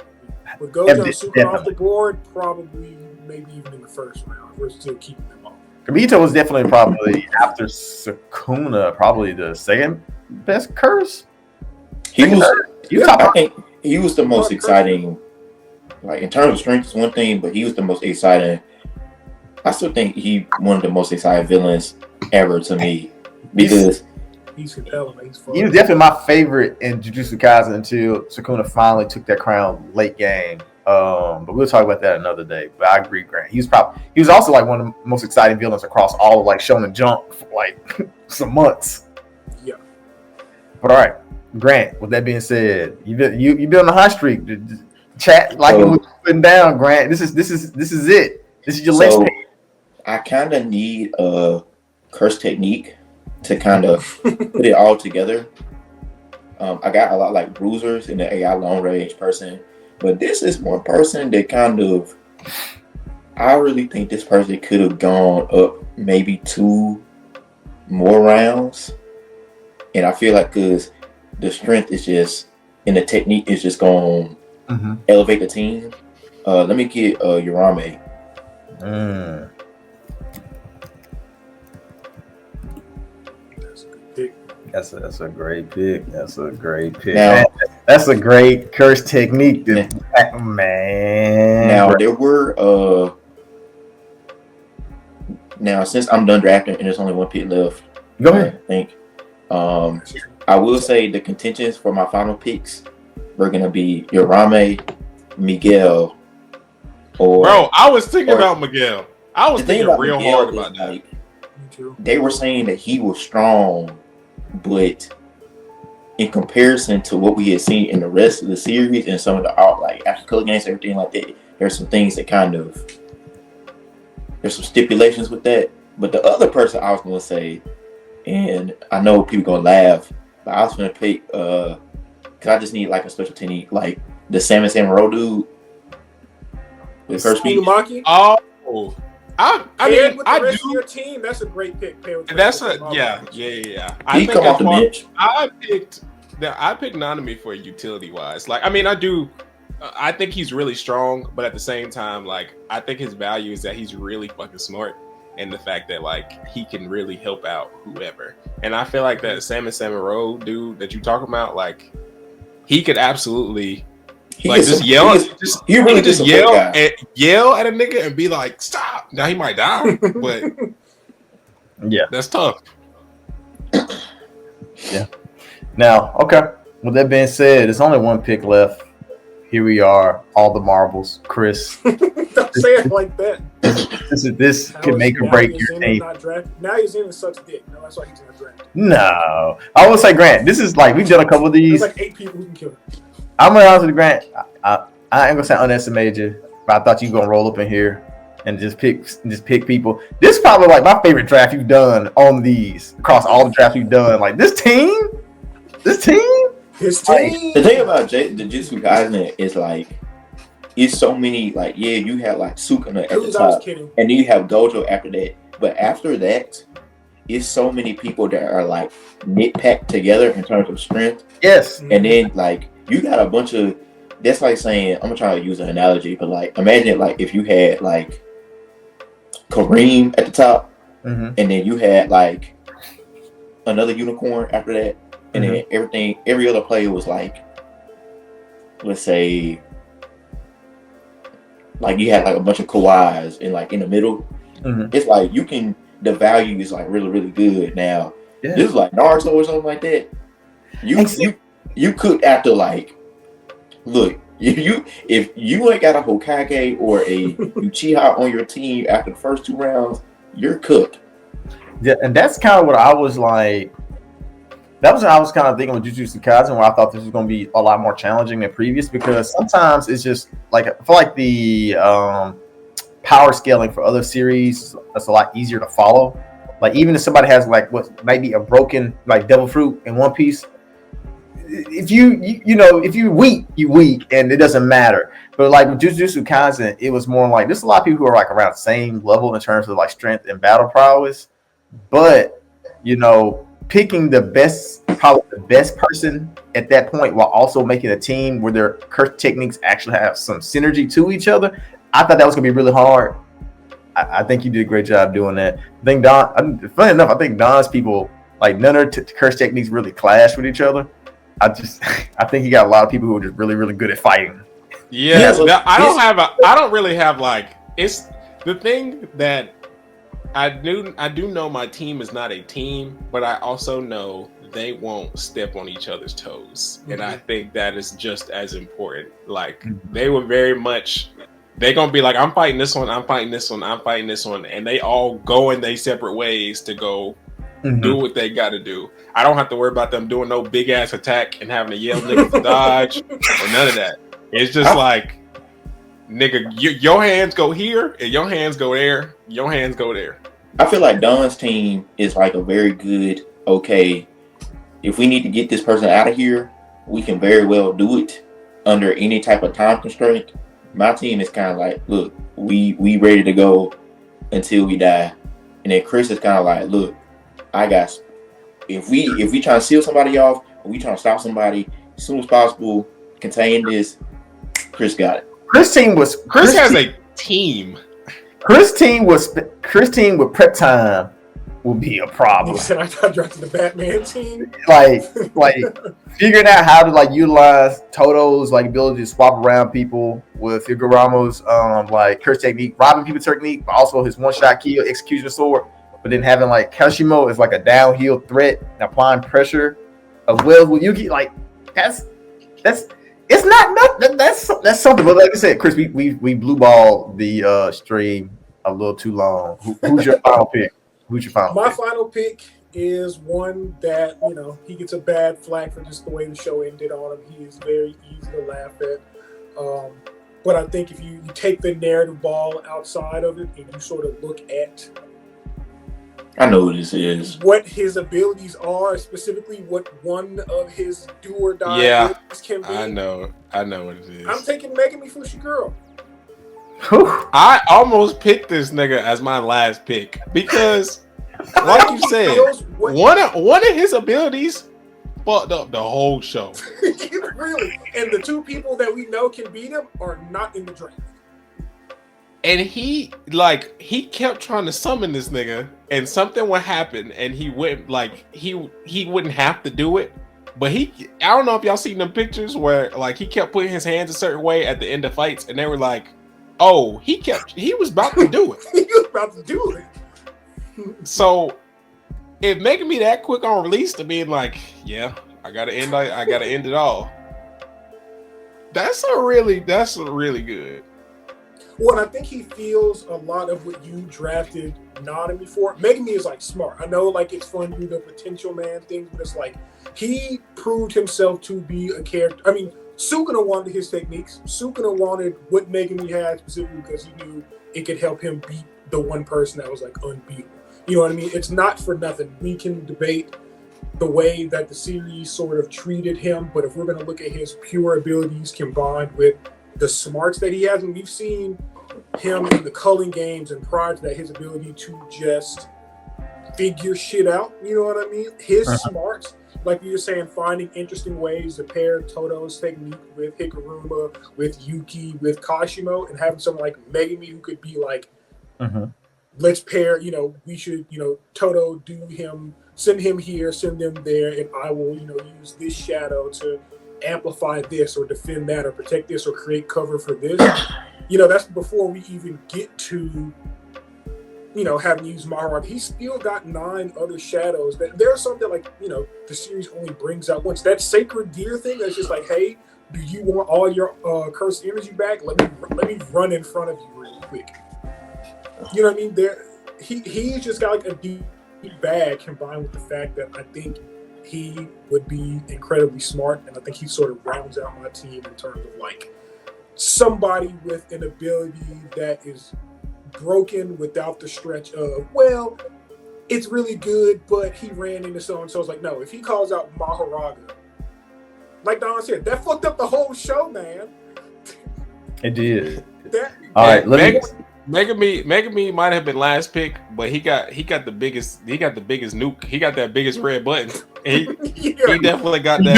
S3: With Gojo super off the board, probably maybe even in the first round. We're still keeping them off.
S1: Mahito was definitely probably after Sukuna, probably the second best curse.
S2: He was the most exciting. Like in terms of strength is one thing, but he was the most exciting. I still think he one of the most exciting villains ever to me because
S3: he's compelling.
S1: He was definitely my favorite in Jujutsu Kaisen until Sukuna finally took that crown late game. But we'll talk about that another day. But I agree, Grant. He was also like one of the most exciting villains across all of like Shonen Jump for like some months.
S3: Yeah.
S1: But all right, Grant. With that being said, you been on a high streak. Chat like it was putting down, Grant. This is it. This is your list.
S2: I kind of need a curse technique to kind of put it all together. I got a lot like bruisers and the AI long range person, but this is one person that kind of, I really think this person could have gone up maybe 2 more rounds, and I feel like because the strength is just and the technique is just going to elevate the team. Let me get Urame.
S1: That's a great pick. That's a great pick. Now, that's a great curse technique. Man.
S2: Now there were now since I'm done drafting and there's only 1 pick left.
S1: Go ahead.
S2: I think. I will say the contentions for my final picks were gonna be Urame, Miguel, or
S4: bro. I was thinking about Miguel. I was thinking real hard about that.
S2: Like, they were saying that he was strong, but in comparison to what we had seen in the rest of the series and some of the art, like after color games, everything like that, there's some things that there's some stipulations with that. But the other person I was gonna say, and I know people gonna laugh, but I was gonna pick cause I just need like a special technique, like the Salmon Samurai dude with first speech.
S4: Oh, I mean,
S3: with the rest of your team, that's a great pick.
S4: That's yeah.
S2: He come off the bench.
S4: I picked Nanami for utility wise. Like, I mean, I think he's really strong, but at the same time, like, I think his value is that he's really fucking smart, and the fact that like he can really help out whoever. And I feel like that Salmon Samurai dude that you talking about, like, he could absolutely. He just yell at a nigga and be like, stop. Now he might die, but
S1: yeah,
S4: that's tough.
S1: Yeah. Now, okay. With that being said, there's only one pick left. Here we are, all the marbles. Kris.
S3: Don't say it like that.
S1: This could make or break your team.
S3: Now he's in such dick. No, that's why he's not drafted.
S1: No. I will say, Grant, this is like, we've done a couple of these.
S3: There's like 8 people who can kill him.
S1: I'm gonna be honest with you, Grant. I ain't gonna say underestimate you, but I thought you were gonna roll up in here and just pick people. This is probably like my favorite draft you've done on these across all the drafts you've done. Like this team.
S3: His team.
S2: The thing about the Jujutsu Kaisen is like, it's so many. Like, yeah, you have like Sukuna at the top, and then you have Gojo after that. But after that, it's so many people that are like nitpacked together in terms of strength.
S1: Yes,
S2: and then like. You got a bunch of. That's like saying, I'm gonna try to use an analogy, but like imagine it like if you had like Kareem at the top, and then you had like another unicorn after that, and then every other player was like, let's say, like you had like a bunch of Kawhis and like in the middle. It's like the value is like really really good. Now this is like Naruto or something like that. You could after like, look, if you ain't got a Hokage or a Uchiha on your team after the first 2 rounds, you're cooked.
S1: Yeah, and that's kind of what I was like. That was what I was kind of thinking with Jujutsu Kaisen, where I thought this was going to be a lot more challenging than previous, because sometimes it's just like, I feel like the power scaling for other series that's a lot easier to follow. Like even if somebody has like what might be a broken like devil fruit in One Piece. If you're weak, you weak, and it doesn't matter. But like with Jujutsu Kaisen, it was more like there's a lot of people who are like around the same level in terms of like strength and battle prowess. But picking probably the best person at that point, while also making a team where their curse techniques actually have some synergy to each other, I thought that was gonna be really hard. I think you did a great job doing that. I think funny enough, I think Don's people like none of their curse techniques really clash with each other. I think he got a lot of people who are just really, really good at fighting.
S4: Yeah, I don't really have like, it's the thing that I do know my team is not a team, but I also know they won't step on each other's toes. And I think that is just as important. Like they were very much, they're going to be like, I'm fighting this one, I'm fighting this one, I'm fighting this one. And they all go in their separate ways to go do what they got to do. I don't have to worry about them doing no big ass attack and having to yell niggas to dodge or none of that. It's just like, nigga, your hands go here and your hands go there. Your hands go there.
S2: I feel like Don's team is like a very good, okay, if we need to get this person out of here, we can very well do it under any type of time constraint. My team is kind of like, look, we ready to go until we die. And then Kris is kind of like, look, I got, if we try to seal somebody off, or we trying to stop somebody as soon as possible, contain this, Kris got it.
S4: Kris has a team.
S1: Kris team with prep time will be a problem.
S3: You said I got drafted the Batman team.
S1: Like figuring out how to like utilize Toto's like ability to swap around people with Higuramo's like curse technique, robbing people technique, but also his one-shot kill execution sword. But then having like Kashimo is like a downhill threat and applying pressure as well with Yuki. Like that's it's not nothing. That's something. But like I said, Kris, we blue balled the stream a little too long. Who's your final pick?
S3: My final pick is one that, you know, he gets a bad flack for just the way the show ended on him. He is very easy to laugh at. But I think if you take the narrative ball outside of it and you sort of look at,
S2: I know what this is,
S3: what his abilities are, specifically what one of his do or die abilities can be.
S4: I know what it is.
S3: I'm taking Megami Fushiguro.
S4: I almost picked this nigga as my last pick because, like you said, one of his abilities fucked up the whole show.
S3: Really, and the two people that we know can beat him are not in the draft.
S4: And he kept trying to summon this nigga, and something would happen, and he wouldn't he wouldn't have to do it. But I don't know if y'all seen them pictures where like he kept putting his hands a certain way at the end of fights, and they were like, "Oh, he was about to do it."
S3: He was about to do it.
S4: So if making me that quick on release to being like, "Yeah, I gotta end it all." That's really good.
S3: Well, I think he feels a lot of what you drafted Nanami for. Megami is like smart. I know like it's fun to do the potential man thing, but it's like he proved himself to be a character. I mean, Sukuna wanted his techniques. Sukuna wanted what Megami had specifically because he knew it could help him beat the one person that was like unbeatable. You know what I mean? It's not for nothing. We can debate the way that the series sort of treated him, but if we're going to look at his pure abilities combined with the smarts that he has, and we've seen him in the culling games and prior to that, his ability to just figure shit out, you know what I mean? His smarts, like you were saying, finding interesting ways to pair Toto's technique with Hikaruma, with Yuki, with Kashimo, and having someone like Megami who could be like, let's pair, you know, we should, you know, Toto do him, send him here, send them there, and I will, you know, use this shadow to amplify this or defend that or protect this or create cover for this. You know, that's before we even get to, you know, having used Maharaj. He's still got 9 other shadows. There's something like, you know, the series only brings out once. That sacred deer thing that's just like, hey, do you want all your cursed energy back? Let me run in front of you real quick. You know what I mean? He's just got like a deep bag combined with the fact that I think he would be incredibly smart, and I think he sort of rounds out my team in terms of like somebody with an ability that is broken without the stretch of, well, it's really good, but he ran into so and so. It's like, no, if he calls out Maharaga, like Don said, that fucked up the whole show, man.
S1: It did. All right,
S4: Megami might have been last pick, but he got the biggest nuke. He got that biggest red button. He definitely got that.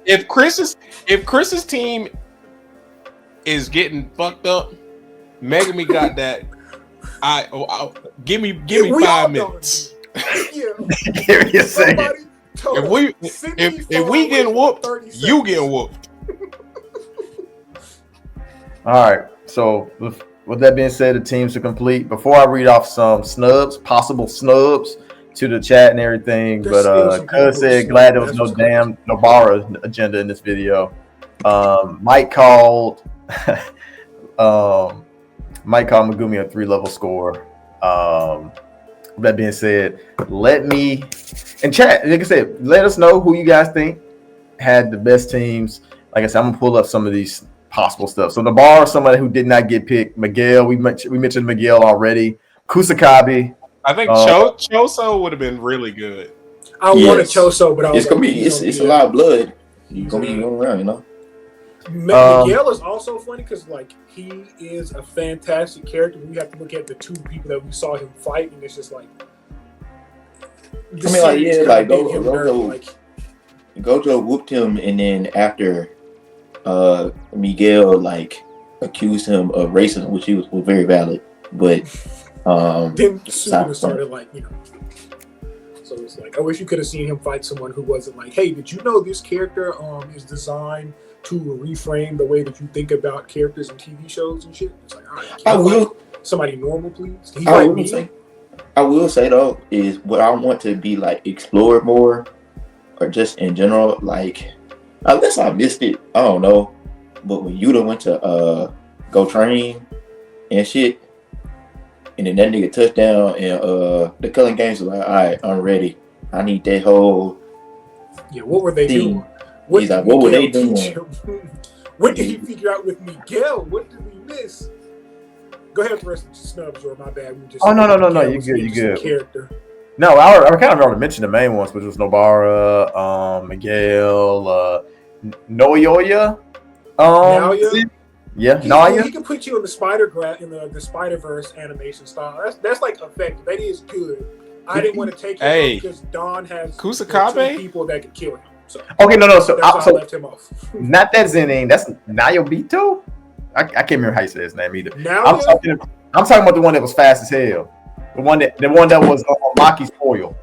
S4: If Chris's team is getting fucked up, Megami got that. Give me 5 minutes.
S1: Give me a second.
S4: If we getting whooped, you getting whooped.
S1: All right. So with that being said, the teams are complete. Before I read off some possible snubs to the chat and everything, but Cuz said glad there was no damn Nobara agenda in this video. Mike called Megumi a 3-level score. With that being said, let me in chat, like I said, let us know who you guys think had the best teams. Like I said, I'm gonna pull up some of these possible stuff. So the bar, somebody who did not get picked. Miguel, we mentioned Miguel already. Kusakabe.
S4: I think Choso would have been really good.
S3: I wanted Choso, but
S2: it's a lot of blood. You're gonna be going around, you know.
S3: Miguel is also funny because like he is a fantastic character. We have to look at the 2 people that we saw him fight, and it's just like
S2: Gojo whooped him, and then after Miguel like accused him of racism, which was very valid, but
S3: then Sukuna started like, you know. So it's like, I wish you could have seen him fight someone who wasn't like, hey, did you know this character is designed to reframe the way that you think about characters in TV shows and shit? It's like, all right, somebody normal, please.
S2: I will say though, is what I want to be like explored more, or just in general, like unless I missed it, I don't know. But when Yuta went to go train and shit, And then that nigga touchdown, and the Cullen Games was like, all right, I'm ready. I need that whole.
S3: Yeah, what were they doing?
S2: He's like, what were they doing?
S3: What did he figure out with Miguel? What did we miss? Go ahead, rest of the snubs, or my bad. We just
S1: no. You good.
S3: Character.
S1: No, I kind of already mentioned the main ones, which was Nobara, Miguel, Noyoya. Naya.
S3: He can put you in the the Spider-Verse animation style. That's like effective. That is good. I didn't want to take him because Don has
S4: Kusakabe
S3: people that could kill him. So,
S1: okay, no. So
S3: I left him off.
S1: Not that Zenin. That's Nayobito. I can't remember how you say his name either. I'm talking about the one that was fast as hell. The one that was Maki's foil.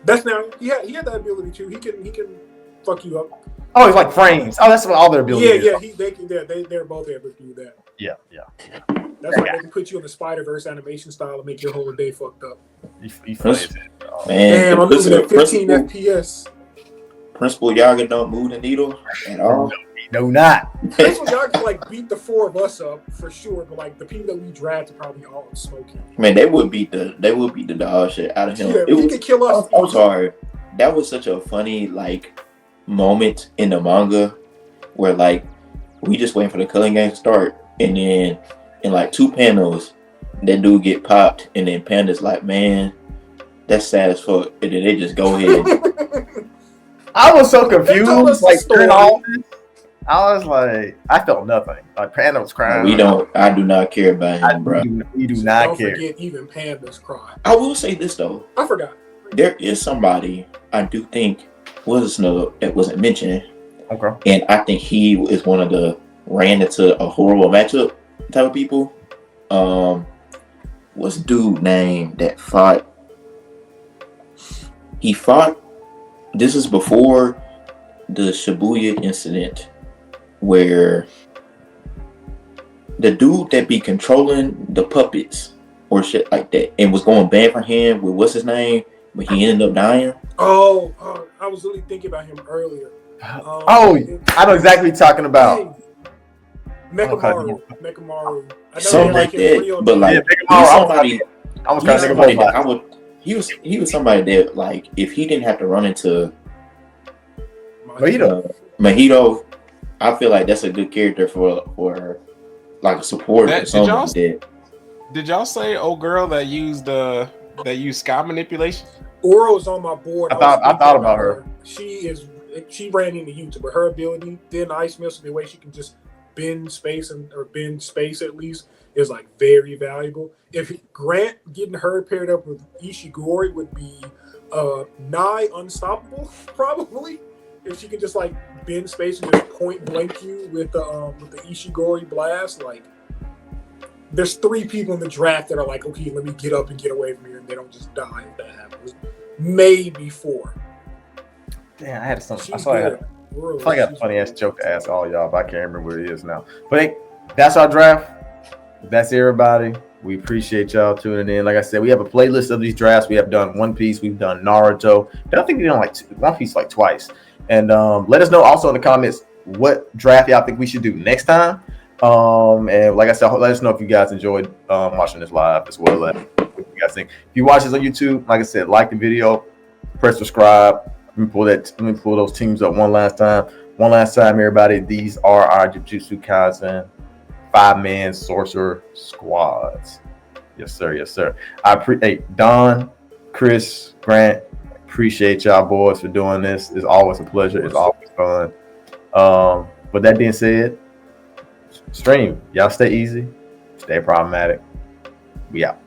S3: That's now. He had that ability too. He can fuck you up.
S1: Oh, it's like frames. Oh, that's what all their abilities.
S3: They're both able to do that.
S1: Yeah.
S3: That's why they can put you in the Spider-Verse animation style and make your whole day fucked up.
S2: Man,
S3: I'm losing at 15 FPS.
S2: Principal Yaga don't move the needle at all.
S1: No, not.
S3: Principal Yaga like beat the four of us up for sure, but like the people that we drafted probably all smoking.
S2: Man, they would beat the dog shit out of him.
S3: Yeah, he could kill us.
S2: I'm sorry. That was such a funny moment in the manga where we just waiting for the Cullen game to start, and then in 2 panels that dude get popped, and then Panda's like, man, that's sad as fuck, and then they just go ahead.
S1: I was so confused. During all this, I was like, I felt nothing. Like Panda was crying.
S2: I do not care about him, bro.
S1: We do not
S3: don't
S1: care.
S3: Forget even Panda's crying.
S2: I will say this though.
S3: I forgot.
S2: There is somebody I do think was a snub that wasn't mentioned.
S1: Okay.
S2: And I think he is one of the ran into a horrible matchup type of people. What's dude name that fought? He fought. This is before the Shibuya incident, where the dude that be controlling the puppets or shit like that, and was going bad for him with what's his name, but he ended up dying.
S3: Oh, I was really thinking about him earlier.
S1: I know exactly what you're talking about.
S3: Mekamaru.
S2: Something like that. But somebody. I was trying to think about He was somebody that if he didn't have to run into Mahito, I feel like that's a good character for a support or something like that.
S4: Did y'all say old girl that used sky manipulation?
S3: Oro's on my board.
S1: I thought about her.
S3: She ran into YouTube, but her ability, Thin Ice Missile, the way she can just bend space at least, is very valuable. If Grant getting her paired up with Ishigori would be nigh unstoppable, probably. If she could just bend space and just point blank you with the Ishigori blast, there's 3 people in the draft that are okay, let me get up and get away from here, and they don't just die if that happens. Maybe 4.
S1: Damn, I had something. I got a funny ass joke to ask all y'all, but I can't remember where it is now. But hey, that's our draft. That's everybody. We appreciate y'all tuning in. Like I said, we have a playlist of these drafts. We have done One Piece. We've done Naruto. I think we've done One Piece twice. And let us know also in the comments what draft y'all think we should do next time. And like I said, let us know if you guys enjoyed watching this live as well. What you guys think? If you watch this on YouTube, like I said, like the video, press subscribe. Let me pull those teams up one last time. One last time, everybody. These are our Jujutsu Kaisen 5-man sorcerer squads. Yes, sir. Yes, sir. Don, Kris, Grant, appreciate y'all boys for doing this. It's always a pleasure. It's always fun. With that being said, stream. Y'all stay easy. Stay problematic. We out.